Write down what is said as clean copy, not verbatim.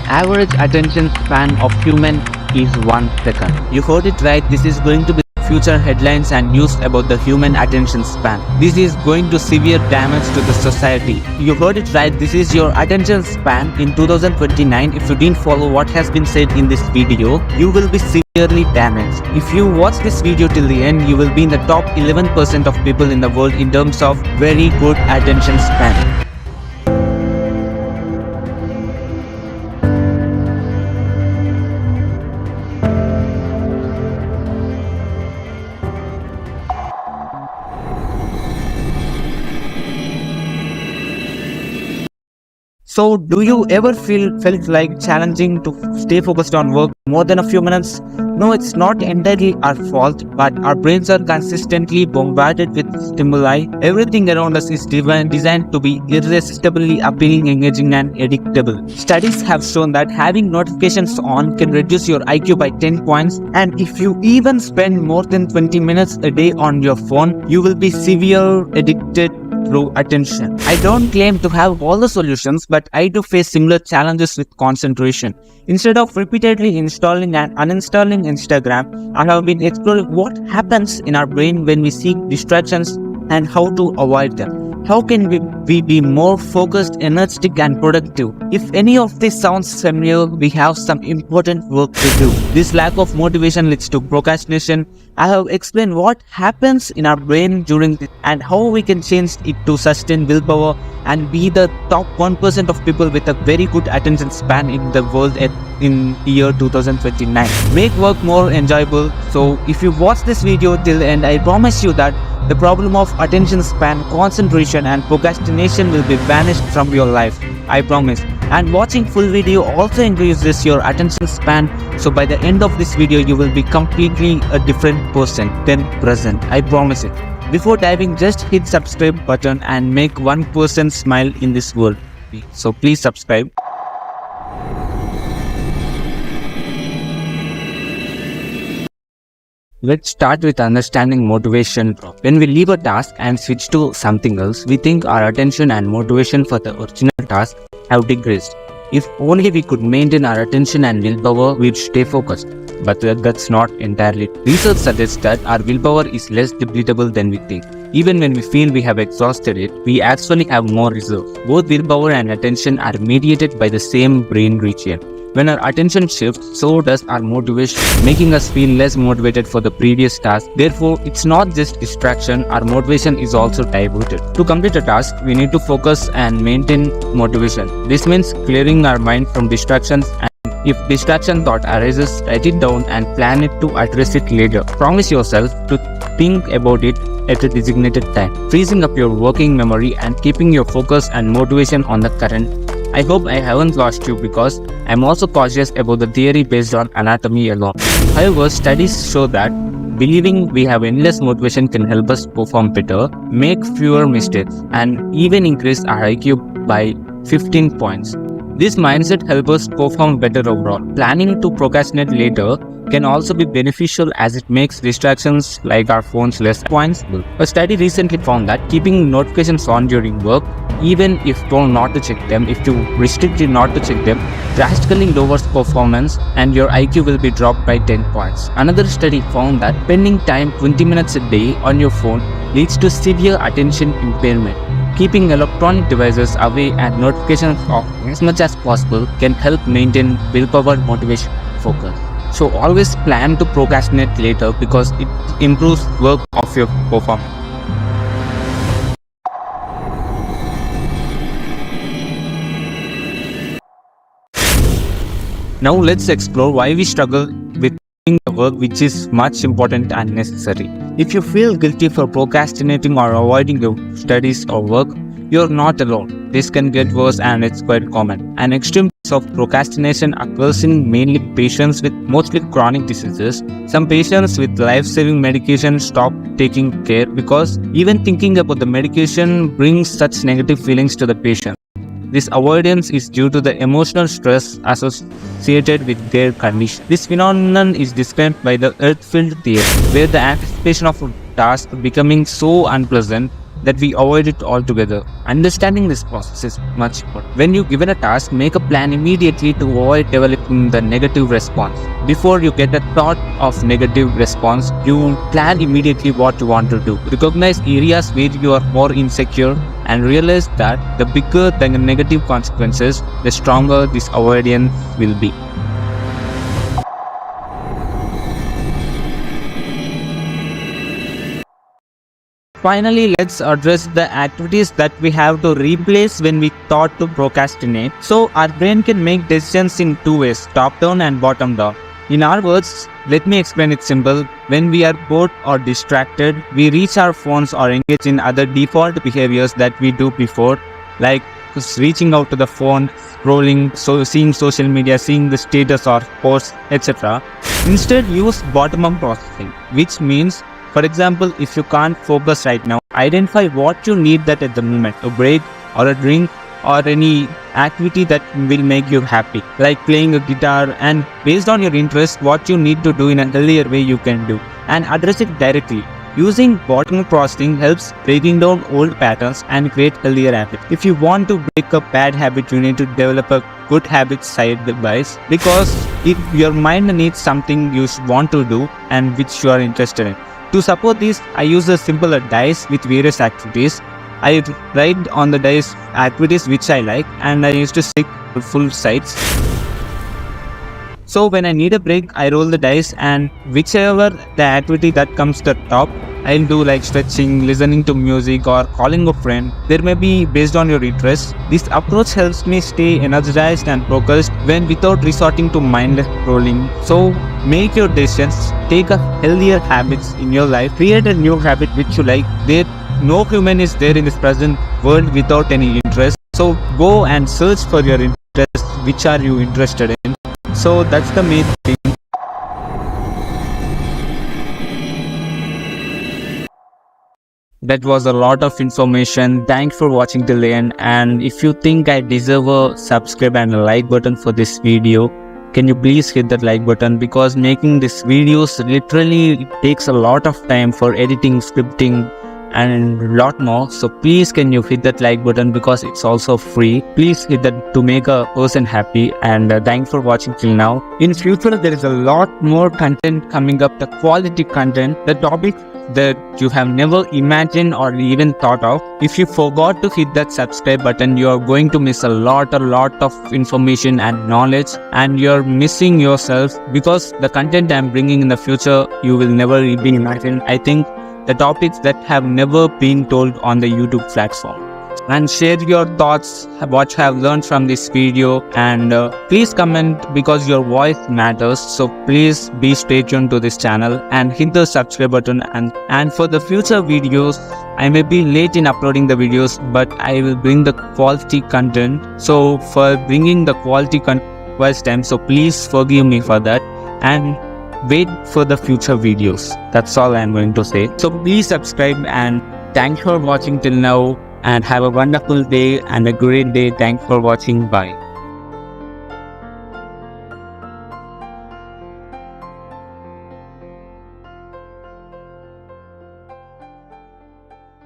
average attention span of human is 1 second. You heard it right, this is going to be future headlines and news about the human attention span. This is going to severe damage to the society. You heard it right, this is your attention span in 2029. If you didn't follow what has been said in this video, you will be severely damaged. If you watch this video till the end, you will be in the top 11% of people in the world in terms of very good attention span. So, do you ever felt like challenging to stay focused on work more than a few minutes? No, it's not entirely our fault, but our brains are consistently bombarded with stimuli. Everything around us is designed to be irresistibly appealing, engaging, and addictable. Studies have shown that having notifications on can reduce your IQ by 10 points, and if you even spend more than 20 minutes a day on your phone, you will be severely addicted through attention. I don't claim to have all the solutions, but I do face similar challenges with concentration. Instead of repeatedly installing and uninstalling Instagram, I have been exploring what happens in our brain when we seek distractions and how to avoid them. How can we be more focused, energetic, and productive? If any of this sounds familiar, we have some important work to do. This lack of motivation leads to procrastination. I have explained what happens in our brain during this and how we can change it to sustain willpower and be the top 1% of people with a very good attention span in the world in year 2029. Make work more enjoyable. So if you watch this video till the end, I promise you that the problem of attention span, concentration, and procrastination will be vanished from your life. I promise. And watching full video also increases your attention span. So by the end of this video, you will be completely a different person than present. I promise it. Before diving, just hit subscribe button and make one person smile in this world. So please subscribe. Let's start with understanding motivation. When we leave a task and switch to something else, we think our attention and motivation for the original task have decreased. If only we could maintain our attention and willpower, we'd stay focused. But that's not entirely true. Research suggests that our willpower is less depletable than we think. Even when we feel we have exhausted it, we actually have more reserves. Both willpower and attention are mediated by the same brain region. When our attention shifts, so does our motivation, making us feel less motivated for the previous task. Therefore, it's not just distraction, our motivation is also diverted. To complete a task, we need to focus and maintain motivation. This means clearing our mind from distractions, and if distraction thought arises, write it down and plan it to address it later. Promise yourself to think about it at a designated time, freezing up your working memory and keeping your focus and motivation on the current. I hope I haven't lost you because I'm also cautious about the theory based on anatomy alone. However, studies show that believing we have endless motivation can help us perform better, make fewer mistakes, and even increase our IQ by 15 points. This mindset helps us perform better overall. Planning to procrastinate later can also be beneficial as it makes distractions like our phones less points. A study recently found that keeping notifications on during work, even if told not to check them, if you restrict it not to check them, drastically lowers performance and your IQ will be dropped by 10 points. Another study found that spending time 20 minutes a day on your phone leads to severe attention impairment. Keeping electronic devices away and notifications off as much as possible can help maintain willpower, motivation, and focus. So always plan to procrastinate later because it improves work of your performance. Now let's explore why we struggle with doing the work which is much important and necessary. If you feel guilty for procrastinating or avoiding your studies or work, you're not alone. This can get worse and it's quite common. An extreme case of procrastination occurs in mainly patients with mostly chronic diseases. Some patients with life-saving medication stop taking care because even thinking about the medication brings such negative feelings to the patient. This avoidance is due to the emotional stress associated with their condition. This phenomenon is described by the earth-filled theory, where the anticipation of a task becoming so unpleasant that we avoid it altogether. Understanding this process is much important. When you're given a task, make a plan immediately to avoid developing the negative response. Before you get a thought of negative response, you plan immediately what you want to do. Recognize areas where you are more insecure and realize that the bigger the negative consequences, the stronger this avoidance will be. Finally, let's address the activities that we have to replace when we thought to procrastinate. So our brain can make decisions in two ways, top down and bottom down. In our words, let me explain it simple. When we are bored or distracted, we reach our phones or engage in other default behaviors that we do before, like reaching out to the phone, scrolling, seeing social media, seeing the status or posts, etc. Instead, use bottom-up processing, which means, for example, if you can't focus right now, identify what you need that at the moment, a break or a drink or any activity that will make you happy, like playing a guitar, and based on your interest, what you need to do in a healthier way you can do and address it directly. Using bottom-up processing helps breaking down old patterns and create healthier habits. If you want to break a bad habit, you need to develop a good habit side by side, because if your mind needs something you want to do and which you are interested in. To support this, I use a simple dice with various activities. I write on the dice activities which I like, and I used to stick full sides. So when I need a break, I roll the dice, and whichever the activity that comes to the top, I'll do like stretching, listening to music, or calling a friend. There may be based on your interest. This approach helps me stay energized and focused when without resorting to mindless scrolling. So make your decisions, take a healthier habits in your life, create a new habit which you like. No human is there in this present world without any interest. So go and search for your interests, which are you interested in. So that's the main thing. That was a lot of information. Thanks for watching till the end. And if you think I deserve a subscribe and a like button for this video, can you please hit that like button, because making these videos literally takes a lot of time for editing, scripting, and a lot more. So please can you hit that like button, because it's also free. Please hit that to make a person happy. And thanks for watching till now. In future, there is a lot more content coming up, the quality content, the topic that you have never imagined or even thought of. If you forgot to hit that subscribe button, you are going to miss a lot of information and knowledge, and you're missing yourself, because the content I'm bringing in the future, you will never be imagined. I think the topics that have never been told on the YouTube platform. And share your thoughts, what you have learned from this video, and please comment, because your voice matters. So please be stay tuned to this channel and hit the subscribe button. And for the future videos, I may be late in uploading the videos, but I will bring the quality content. So for bringing the quality content first time, so please forgive me for that, and wait for the future videos. That's all I'm going to say. So please subscribe, and thanks for watching till now, and have a wonderful day and a great day. Thanks for watching. Bye.